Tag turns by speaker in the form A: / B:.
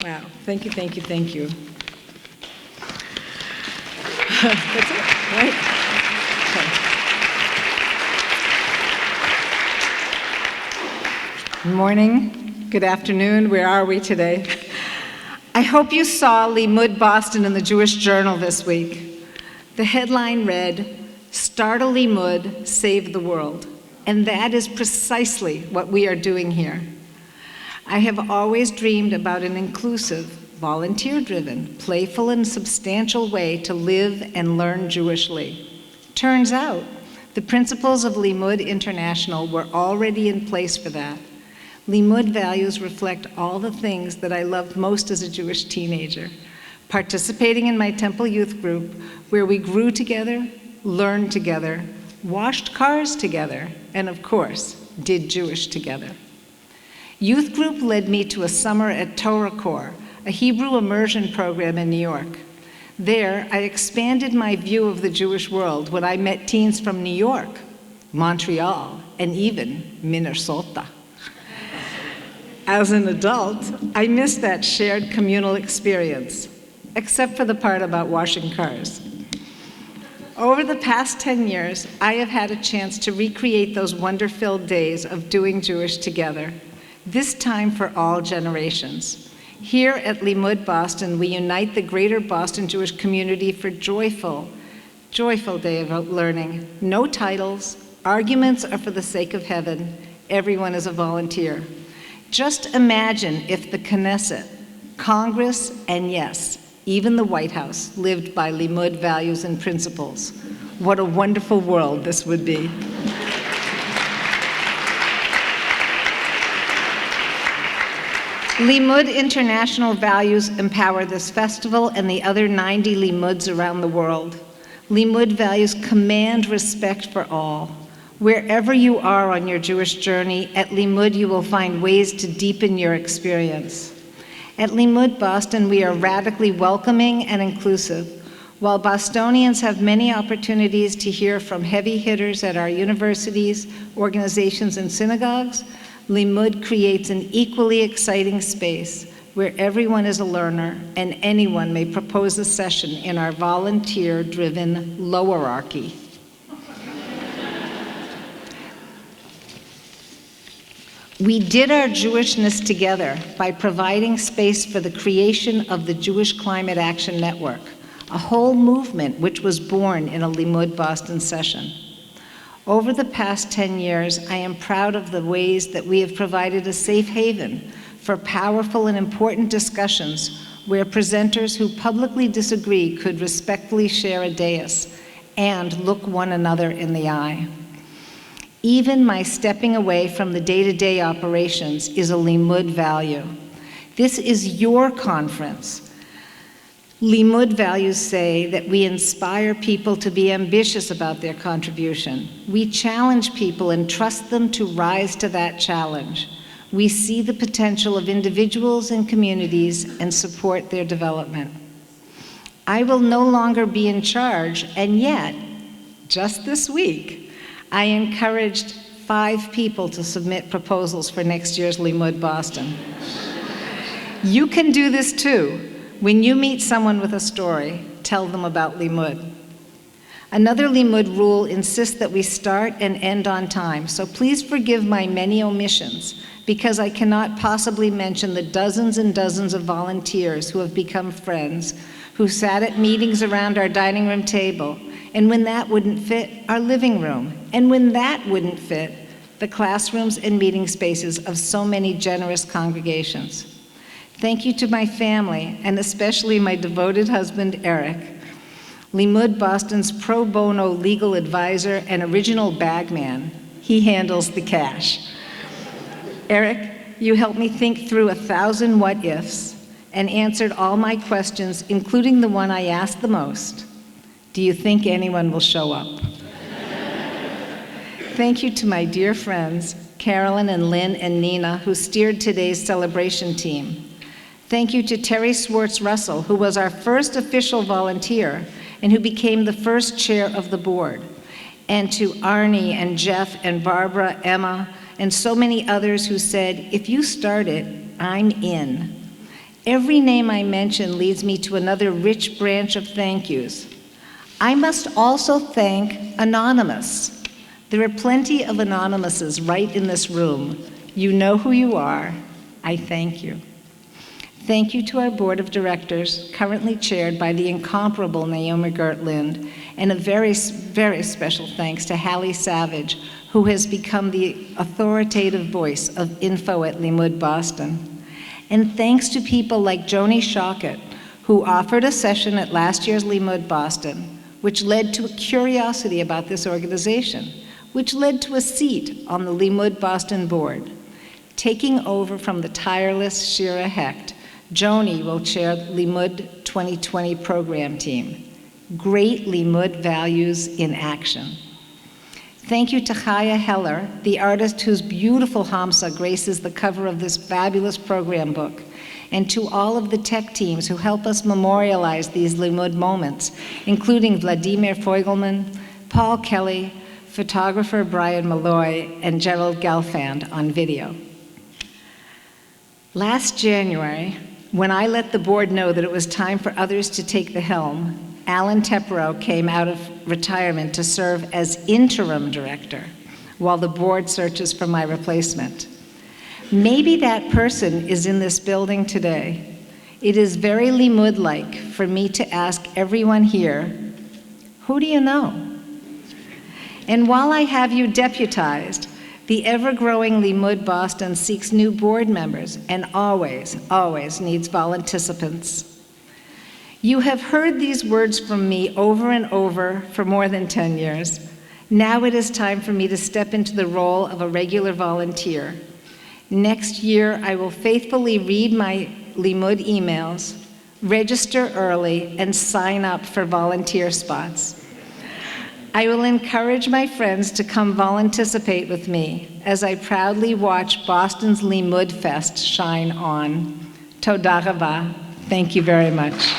A: Wow, thank you, thank you, thank you. That's it, right? Okay. Good morning, good afternoon, where are we today? I hope you saw Limmud Boston in the Jewish Journal this week. The headline read, "Start a Limmud, Save the World." And that is precisely what we are doing here. I have always dreamed about an inclusive, volunteer-driven, playful and substantial way to live and learn Jewishly. Turns out, the principles of Limmud International were already in place for that. Limmud values reflect all the things that I loved most as a Jewish teenager. Participating in my temple youth group, where we grew together, learned together, washed cars together, and of course, did Jewish together. Youth group led me to a summer at Torah Corps, a Hebrew immersion program in New York. There, I expanded my view of the Jewish world when I met teens from New York, Montreal, and even Minnesota. As an adult, I missed that shared communal experience, except for the part about washing cars. Over the past 10 years, I have had a chance to recreate those wonder-filled days of doing Jewish together, this time for all generations. Here at Limmud Boston, we unite the greater Boston Jewish community for joyful day of learning. No titles, arguments are for the sake of heaven, everyone is a volunteer. Just imagine if the Knesset, Congress, and yes, even the White House lived by Limmud values and principles. What a wonderful world this would be. Limmud International values empower this festival and the other 90 Limmuds around the world. Limmud values command respect for all. Wherever you are on your Jewish journey, at Limmud you will find ways to deepen your experience. At Limmud Boston, we are radically welcoming and inclusive. While Bostonians have many opportunities to hear from heavy hitters at our universities, organizations, and synagogues, Limmud creates an equally exciting space where everyone is a learner and anyone may propose a session in our volunteer-driven lowerarchy. We did our Jewishness together by providing space for the creation of the Jewish Climate Action Network, a whole movement which was born in a Limmud Boston session. Over the past 10 years, I am proud of the ways that we have provided a safe haven for powerful and important discussions where presenters who publicly disagree could respectfully share a dais and look one another in the eye. Even my stepping away from the day-to-day operations is a Limmud value. This is your conference. Limmud values say that we inspire people to be ambitious about their contribution. We challenge people and trust them to rise to that challenge. We see the potential of individuals and communities and support their development. I will no longer be in charge, and yet, just this week, I encouraged 5 people to submit proposals for next year's Limmud Boston. You can do this too. When you meet someone with a story, tell them about Limmud. Another Limmud rule insists that we start and end on time, so please forgive my many omissions, because I cannot possibly mention the dozens and dozens of volunteers who have become friends, who sat at meetings around our dining room table, and when that wouldn't fit, our living room, and when that wouldn't fit, the classrooms and meeting spaces of so many generous congregations. Thank you to my family, and especially my devoted husband, Eric, Limmud Boston's pro bono legal advisor and original bagman. He handles the cash. Eric, you helped me think through 1,000 what-ifs and answered all my questions, including the one I asked the most. Do you think anyone will show up? Thank you to my dear friends, Carolyn and Lynn and Nina, who steered today's celebration team. Thank you to Terry Swartz Russell, who was our first official volunteer and who became the first chair of the board. And to Arnie and Jeff and Barbara, Emma, and so many others who said, if you start it, I'm in. Every name I mention leads me to another rich branch of thank yous. I must also thank Anonymous. There are plenty of Anonymouses right in this room. You know who you are. I thank you. Thank you to our board of directors, currently chaired by the incomparable Naomi Gertlind, and a very, very special thanks to Hallie Savage, who has become the authoritative voice of info at Limmud Boston. And thanks to people like Joni Shockett, who offered a session at last year's Limmud Boston, which led to a curiosity about this organization, which led to a seat on the Limmud Boston board. Taking over from the tireless Shira Hecht, Joni will chair Limmud 2020 program team. Great Limmud values in action. Thank you to Chaya Heller, the artist whose beautiful Hamsa graces the cover of this fabulous program book, and to all of the tech teams who help us memorialize these Limmud moments, including Vladimir Feugelman, Paul Kelly, photographer Brian Malloy, and Gerald Gelfand on video. Last January, when I let the board know that it was time for others to take the helm, Alan Tepero came out of retirement to serve as interim director while the board searches for my replacement. Maybe that person is in this building today. It is very Limmud-like for me to ask everyone here, who do you know? And while I have you deputized, the ever-growing Limmud Boston seeks new board members and always, always needs volunticipants. You have heard these words from me over and over for more than 10 years. Now it is time for me to step into the role of a regular volunteer. Next year, I will faithfully read my Limmud emails, register early, and sign up for volunteer spots. I will encourage my friends to come volunticipate with me as I proudly watch Boston's Limmudfest shine on. Toda rava. Thank you very much.